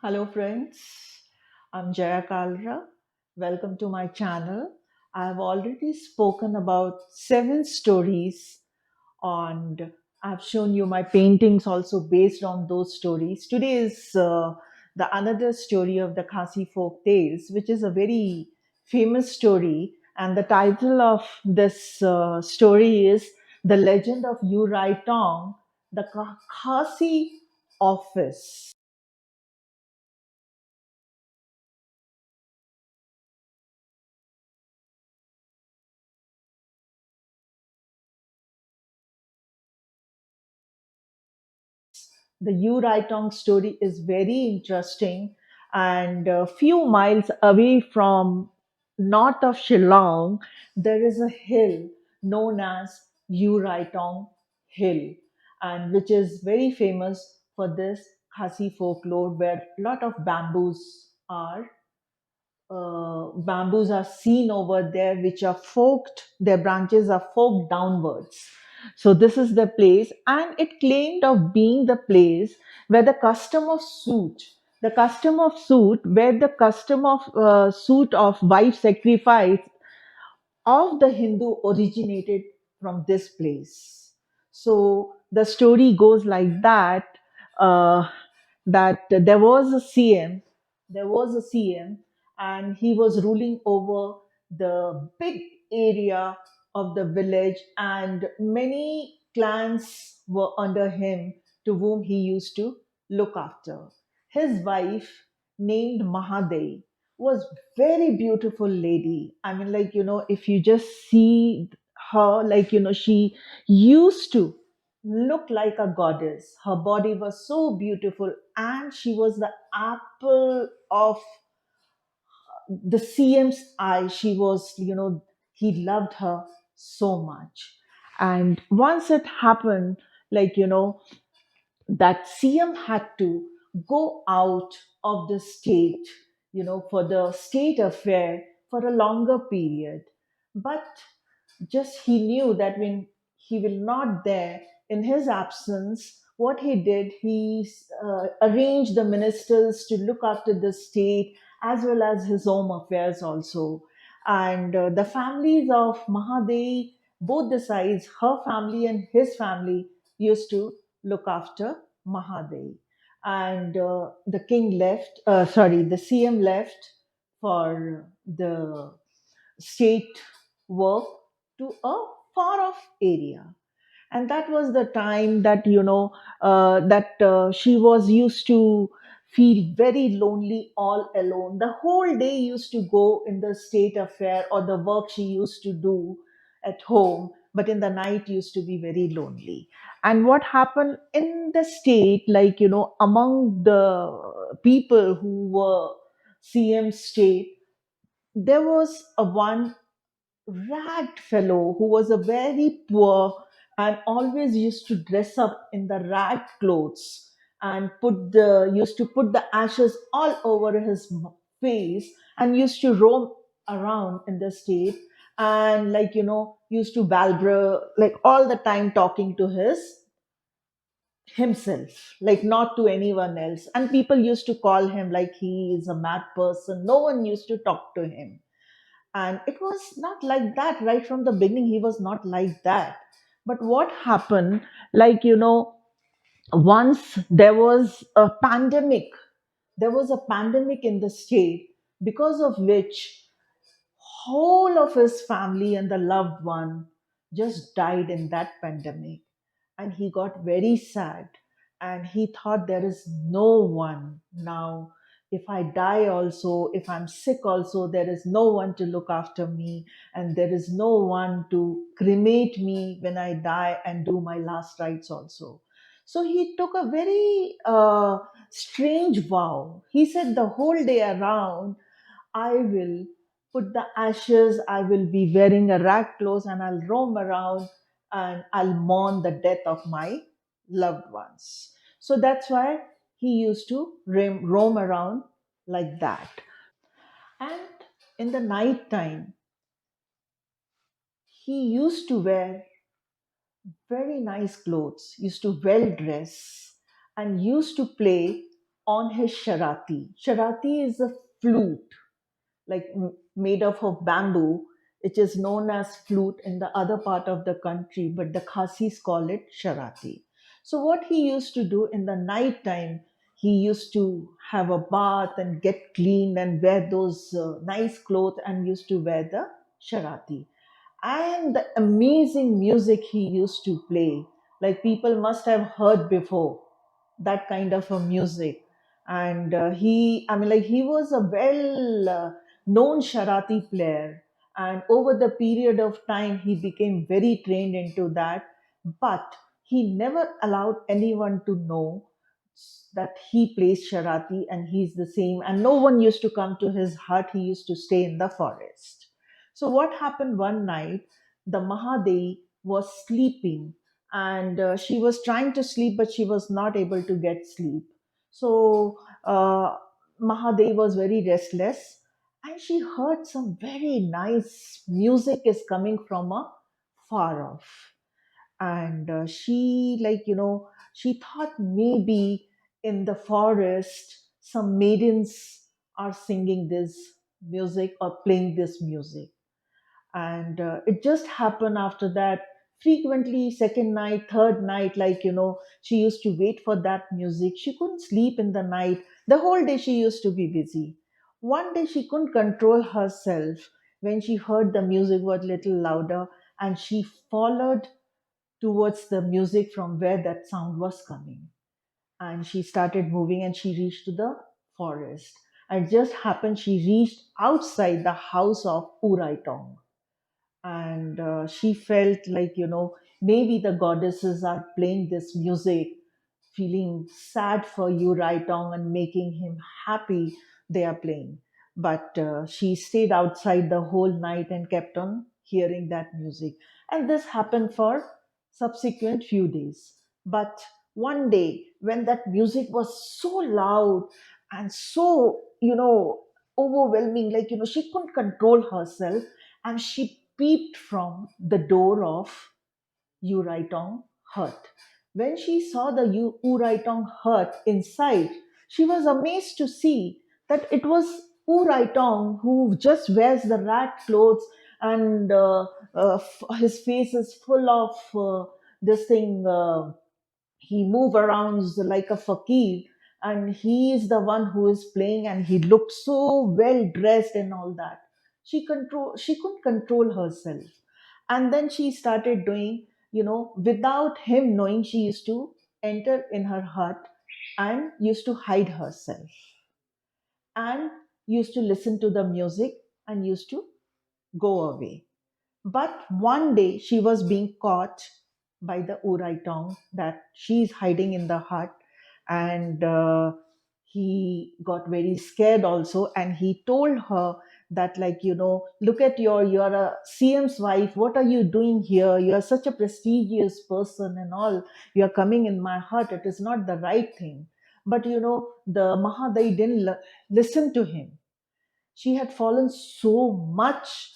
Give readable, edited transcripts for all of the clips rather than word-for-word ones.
Hello, friends. I'm Jaya Kalra. Welcome to my channel. I've already spoken about seven stories, and I've shown you my paintings also based on those stories. Today is the another story of the Khasi folk tales, which is a very famous story. And the title of this story is The Legend of U Raitong, the Khasi Orpheus. The U Raitong story is very interesting, and a few miles away from north of Shillong, there is a hill known as U Raitong Hill, and which is very famous for this Khasi folklore, where a lot of bamboos are seen over there, which are forked, their branches are forked downwards. So, this is the place, and it claimed of being the place where the custom of suit, where the custom of suit of wife sacrifice of the Hindu originated from this place. So the story goes like that, uh, that there was a CM, and he was ruling over the big area of the village, and many clans were under him to whom he used to look after. His wife, named Mahadei, was very beautiful lady. I mean, like, if you just see her, like, she used to look like a goddess. Her body was so beautiful, and she was the apple of the CM's eye. She was, he loved her so much. And once it happened, like, that CM had to go out of the state, for the state affair for a longer period. But just he knew that when he will not there in his absence, what he did, he arranged the ministers to look after the state as well as his own affairs also. And the families of Mahadei, both the sides, her family and his family, used to look after Mahadei. And the king left, sorry, the CM left for the state work to a far off area. And that was the time that, that she was used to feel very lonely all alone. The whole day used to go in the state affair or the work she used to do at home, but in the night used to be very lonely. And what happened in the state, like, among the people who were CM state, there was a one ragged fellow who was a very poor and always used to dress up in the ragged clothes and used to put the ashes all over his face, and used to roam around in the state, and, like, used to balbra like all the time, talking to his himself, like not to anyone else. And people used to call him like he is a mad person. No one used to talk to him. And it was not like that right from the beginning. He was not like that. But what happened, like, once there was a pandemic in the state, because of which whole of his family and the loved one just died in that pandemic. And he got very sad, and he thought, there is no one now. If I die also, if I'm sick also, there is no one to look after me, and there is no one to cremate me when I die and do my last rites also. So he took a very strange vow. He said, the whole day around, I will put the ashes, I will be wearing a rag clothes, and I'll roam around, and I'll mourn the death of my loved ones. So that's why he used to roam around like that. And in the night time, he used to wear very nice clothes, used to well dress, and used to play on his sharati. Sharati is a flute, like made up of bamboo. It is known as flute in the other part of the country, but the Khasis call it sharati. So what he used to do in the night time, he used to have a bath and get cleaned and wear those nice clothes and used to wear the sharati. And the amazing music he used to play, like people must have heard before that kind of a music. And he was a well known sharati player, and over the period of time he became very trained into that. But he never allowed anyone to know that he plays sharati and he's the same, and no one used to come to his hut. He used to stay in the forest. So what happened one night, the Mahadei was sleeping, and she was trying to sleep but she was not able to get sleep. So Mahadei was very restless, and she heard some very nice music is coming from a far off. And she, she thought maybe in the forest some maidens are singing this music or playing this music. And it just happened after that, frequently second night, third night, she used to wait for that music. She couldn't sleep in the night. The whole day she used to be busy. One day she couldn't control herself. When she heard the music was little louder, and she followed towards the music from where that sound was coming, and she started moving and she reached to the forest. And just happened she reached outside the house of U Raitong. And she felt like, maybe the goddesses are playing this music, feeling sad for you Raitong and making him happy. They are playing. But she stayed outside the whole night and kept on hearing that music. And this happened for subsequent few days. But one day when that music was so loud and so, overwhelming, she couldn't control herself, and she peeped from the door of U Raitong hut. When she saw the U Raitong hut inside, she was amazed to see that it was U Raitong, who just wears the rat clothes, and his face is full of this thing. He move around like a fakir, and he is the one who is playing, and he looked so well dressed and all that. She couldn't control herself. And then she started doing, without him knowing, she used to enter in her hut and used to hide herself, and used to listen to the music and used to go away. But one day she was being caught by the Uraitong that she's hiding in the hut, and he got very scared also, and he told her that, look at you're a CM's wife. What are you doing here? You are such a prestigious person and all. You are coming in my hut. It is not the right thing. But the Mahadai didn't listen to him. She had fallen so much,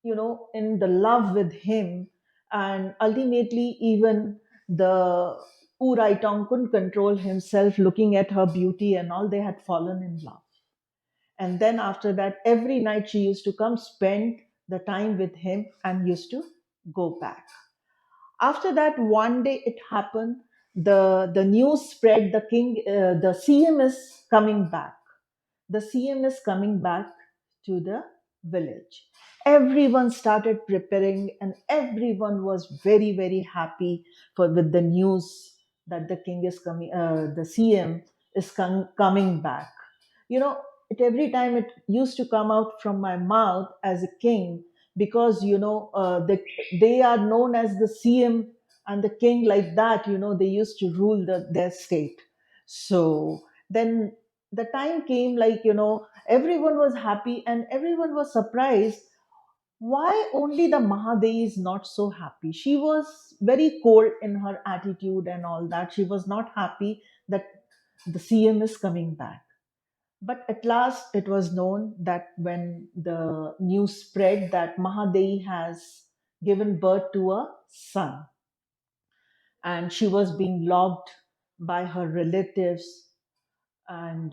in the love with him. And ultimately, even the Uraitong couldn't control himself looking at her beauty and all. They had fallen in love. And then after that, every night she used to come spend the time with him and used to go back. After that, one day it happened, the news spread, the CM is coming back. The CM is coming back to the village. Everyone started preparing, and everyone was very, very happy with the news that the king is coming, the CM is coming back. You know, every time it used to come out from my mouth as a king, because they are known as the CM and the king, like that. They used to rule their state. So then the time came, everyone was happy and everyone was surprised. Why only the Mahadei is not so happy? She was very cold in her attitude and all that. She was not happy that the CM is coming back. But at last it was known that when the news spread that Mahadei has given birth to a son, and she was being locked by her relatives, and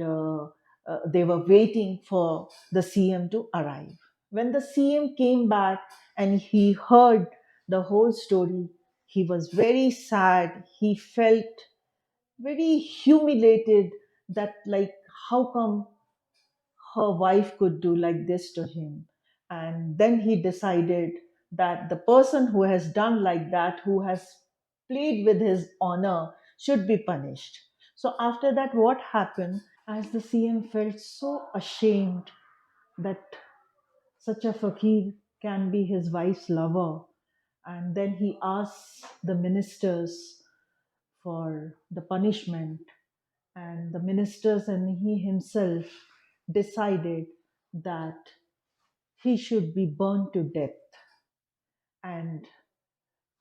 they were waiting for the CM to arrive. When the CM came back and he heard the whole story, he was very sad. He felt very humiliated that, like, how come her wife could do like this to him. And then he decided that the person who has done like that, who has played with his honor, should be punished. So after that, what happened, as the CM felt so ashamed that such a fakir can be his wife's lover, and then he asks the ministers for the punishment, and the ministers and he himself decided that he should be burned to death, and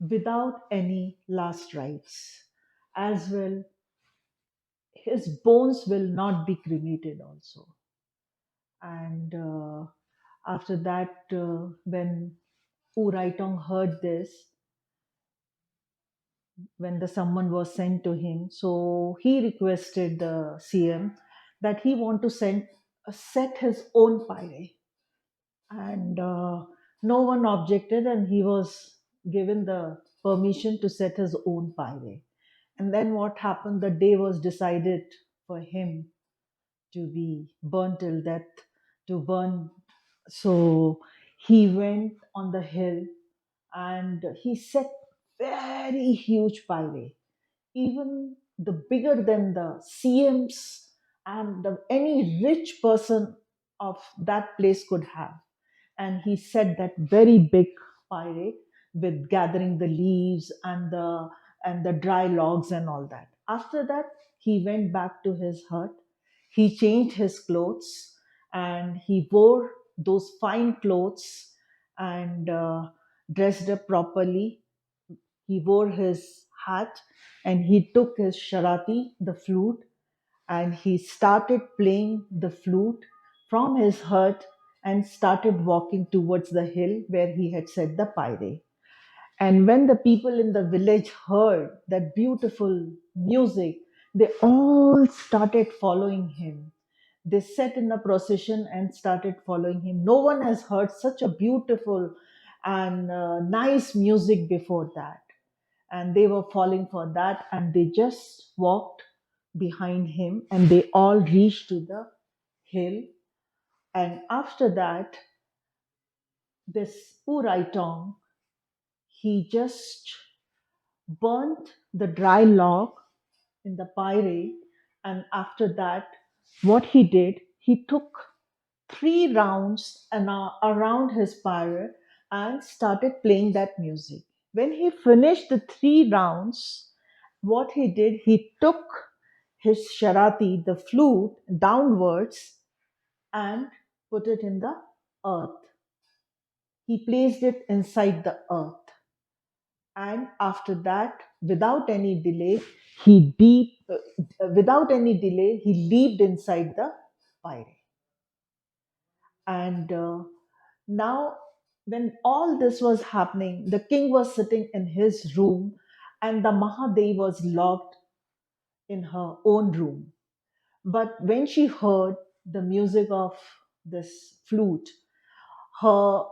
without any last rites. As well, his bones will not be cremated also. And after that, when U Raitong heard this, when the someone was sent to him, so he requested the CM that he want to set his own pyre, and no one objected, and he was given the permission to set his own pyre. And then what happened, the day was decided for him to be burnt till death, to burn. So he went on the hill and he set very huge pyre, even the bigger than the CMs and any rich person of that place could have. And he set that very big pyre with gathering the leaves and the dry logs and all that. After that, he went back to his hut. He changed his clothes and he wore those fine clothes and dressed up properly. He wore his hat and he took his sharati, the flute, and he started playing the flute from his hut and started walking towards the hill where he had set the pyre. And when the people in the village heard that beautiful music, they all started following him. They set in a procession and started following him. No one has heard such a beautiful and nice music before that. And they were falling for that, and they just walked behind him and they all reached to the hill. And after that, this U Raitong, he just burnt the dry log in the pyre. And after that, what he did, he took 3 rounds around his pyre and started playing that music. When he finished the 3 rounds, what he did, he took his sharati, the flute, downwards and put it in the earth. He placed it inside the earth. And after that, without any delay, without any delay, he leaped inside the pyre. And now, when all this was happening, the king was sitting in his room, and the Mahadei was locked in her own room. But when she heard the music of this flute, her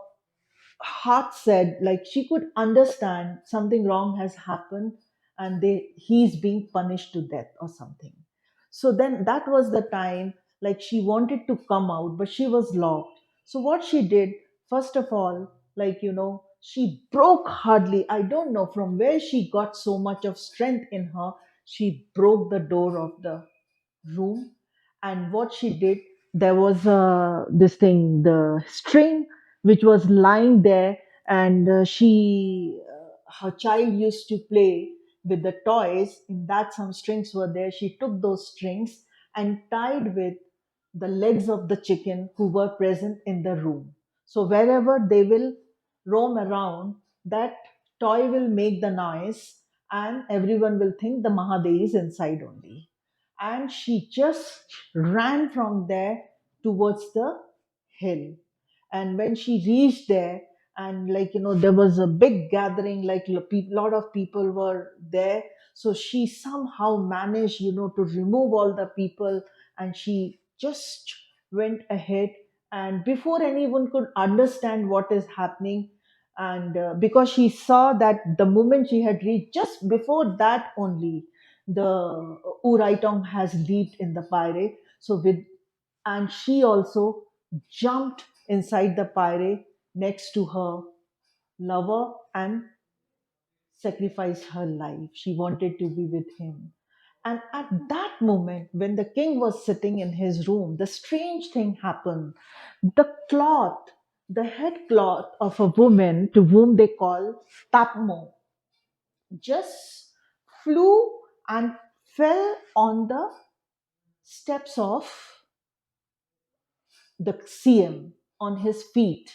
heart said, like, she could understand something wrong has happened, and he's being punished to death or something. So then that was the time, like, she wanted to come out but she was locked. So what she did, first of all, like, she broke, hardly, I don't know from where she got so much of strength in her, she broke the door of the room. And what she did, there was this thing, the string which was lying there, and her child used to play with the toys, in that some strings were there. She took those strings and tied with the legs of the chicken who were present in the room. So wherever they will roam around, that toy will make the noise, and everyone will think the Mahadei is inside only. And she just ran from there towards the hill. And when she reached there, and, like, there was a big gathering, like lot of people were there. So she somehow managed, to remove all the people, and she just went ahead. And before anyone could understand what is happening, and because she saw that the moment she had reached, just before that only, the U Raitong has leaped in the pyre. So with and she also jumped inside the pyre next to her lover and sacrificed her life. She wanted to be with him. And at that moment, when the king was sitting in his room, the strange thing happened. The cloth, the head cloth of a woman to whom they call tapmo, just flew and fell on the steps of the CM on his feet.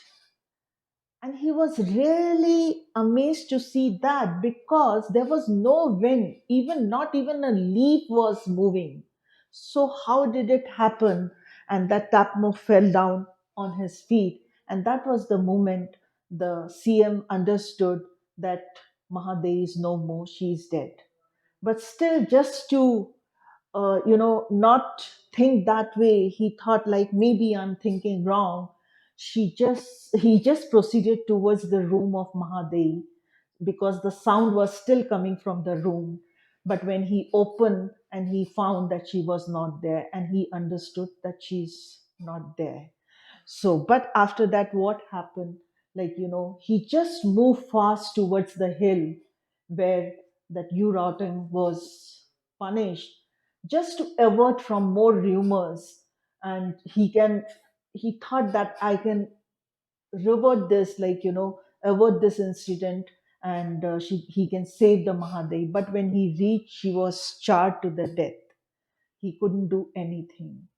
And he was really amazed to see that, because there was no wind, even not even a leaf was moving. So how did it happen? And that Tapmo fell down on his feet. And that was the moment the CM understood that Mahadei is no more, she is dead. But still, just to not think that way. He thought like, maybe I'm thinking wrong. He just proceeded towards the room of Mahadei, because the sound was still coming from the room. But when he opened and he found that she was not there, and he understood that she's not there. So, but after that, what happened? Like, he just moved fast towards the hill where that U Raitong was punished, just to avert from more rumors. And he thought that I can revert this, like, avert this incident, and he can save the Mahadei. But when he reached, she was charred to the death. He couldn't do anything.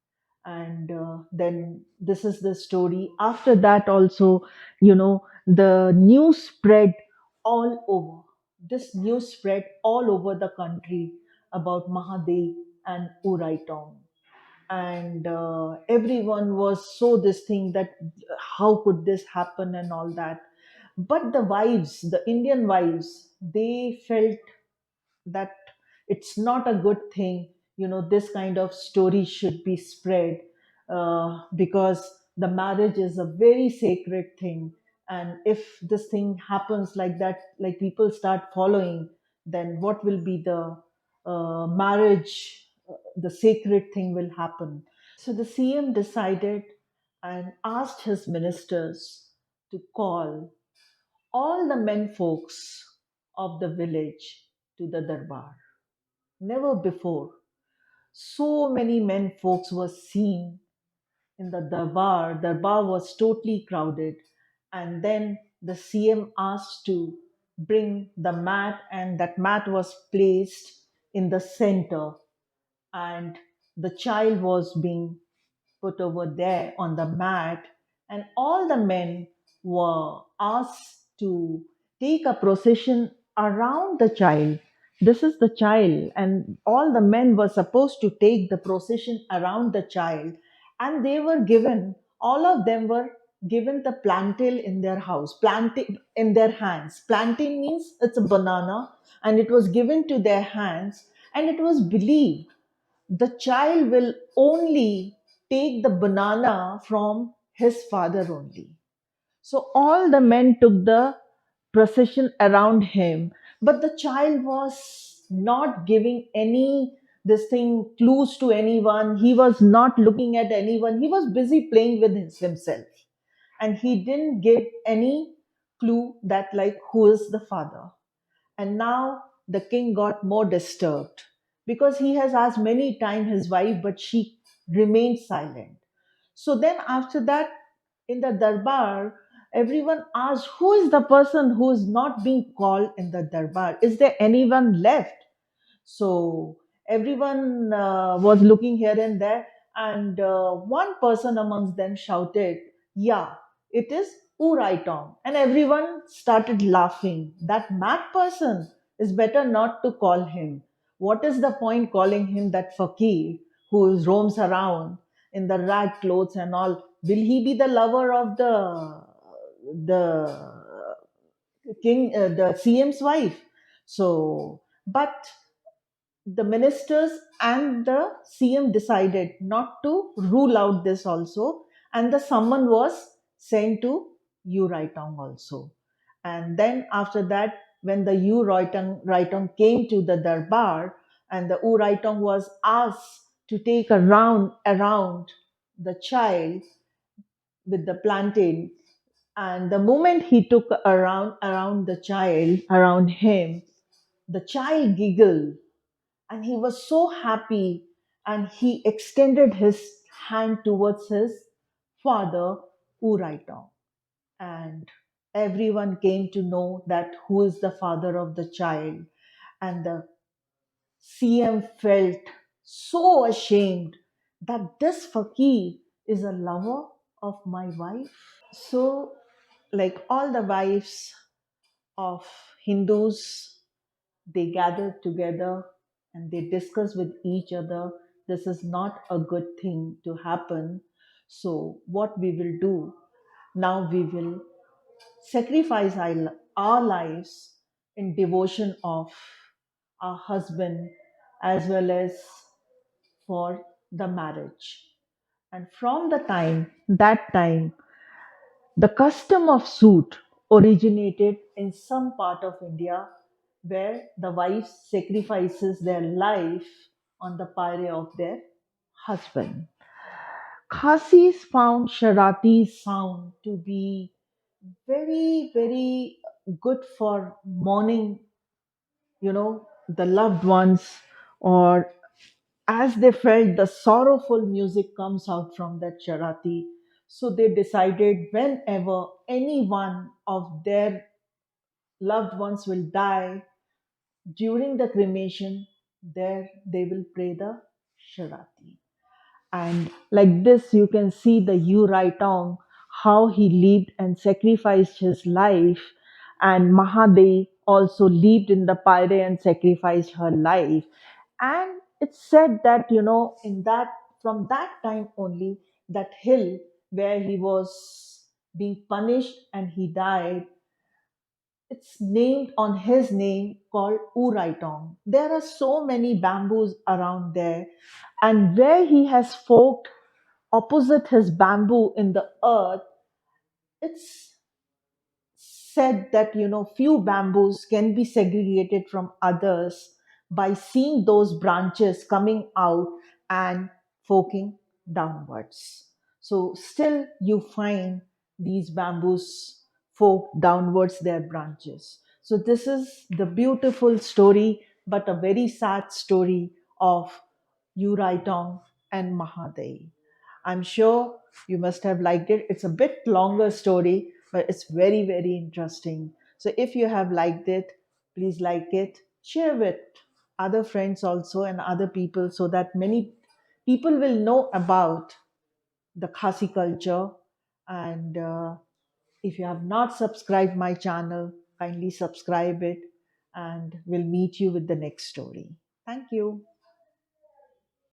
And then this is the story. After that also, the news spread all over. This news spread all over the country about Mahadei and Uraitong. And everyone was so this thing that how could this happen and all that. But the wives, the Indian wives, they felt that it's not a good thing. This kind of story should be spread, because the marriage is a very sacred thing. And if this thing happens like that, like people start following, then what will be the marriage, the sacred thing will happen. So the CM decided and asked his ministers to call all the men folks of the village to the darbar. Never before so many men folks were seen in the darbar. Darbar was totally crowded. And then the CM asked to bring the mat, and that mat was placed in the center, and the child was being put over there on the mat, and all the men were asked to take a procession around the child. This is the child, and all the men were supposed to take the procession around the child, and they were given, all of them were given the plantain in their house, plantain in their hands. Plantain means it's a banana, and it was given to their hands, and it was believed the child will only take the banana from his father only. So all the men took the procession around him, but the child was not giving any this thing clues to anyone. He was not looking at anyone. He was busy playing with himself, and he didn't give any clue that like who is the father. And now the king got more disturbed, because he has asked many times his wife, but she remained silent. So then, after that, in the darbar, everyone asked, who is the person who is not being called in the darbar? Is there anyone left? So everyone was looking here and there, and one person amongst them shouted, "Yeah, it is U Raitong." And everyone started laughing. That mad person is better not to call him. What is the point calling him that fakir who roams around in the rag clothes and all? Will he be the lover of the king, the CM's wife? So, but the ministers and the CM decided not to rule out this also, and the summon was sent to U Raitong also. And then after that, when the Raitong came to the Darbar, and the U Raitong was asked to take a round around the child with the plantain, and the moment he took around the child around him, the child giggled and he was so happy, and he extended his hand towards his father Uraitong, and everyone came to know that who is the father of the child. And the CM felt so ashamed that this fakir is a lover of my wife. So, like all the wives of Hindus, they gathered together and they discussed with each other, this is not a good thing to happen. So, what we will do now, we will sacrifice our lives in devotion of our husband as well as for the marriage. And from that time, the custom of suit originated in some part of India where the wife sacrifices their life on the pyre of their husband. Khasis found Sharati's sound to be very, very good for mourning, the loved ones, or as they felt the sorrowful music comes out from that charati. So they decided whenever any one of their loved ones will die during the cremation, there they will play the charati. And like this, you can see the U Raitong, how he lived and sacrificed his life. And Mahadei also lived in the pyre and sacrificed her life. And it's said that, in that, from that time only, that hill where he was being punished and he died, it's named on his name, called U Raitong. There are so many bamboos around there, and where he has forked opposite his bamboo in the earth, it's said that few bamboos can be segregated from others by seeing those branches coming out and forking downwards. So still you find these bamboos fork downwards their branches. So this is the beautiful story, but a very sad story of U Raitong and Mahadei. I'm sure you must have liked it. It's a bit longer story, but it's very, very interesting. So if you have liked it, please like it, share with other friends also and other people so that many people will know about the Khasi culture. And if you have not subscribed my channel, kindly subscribe it, and we'll meet you with the next story. Thank you.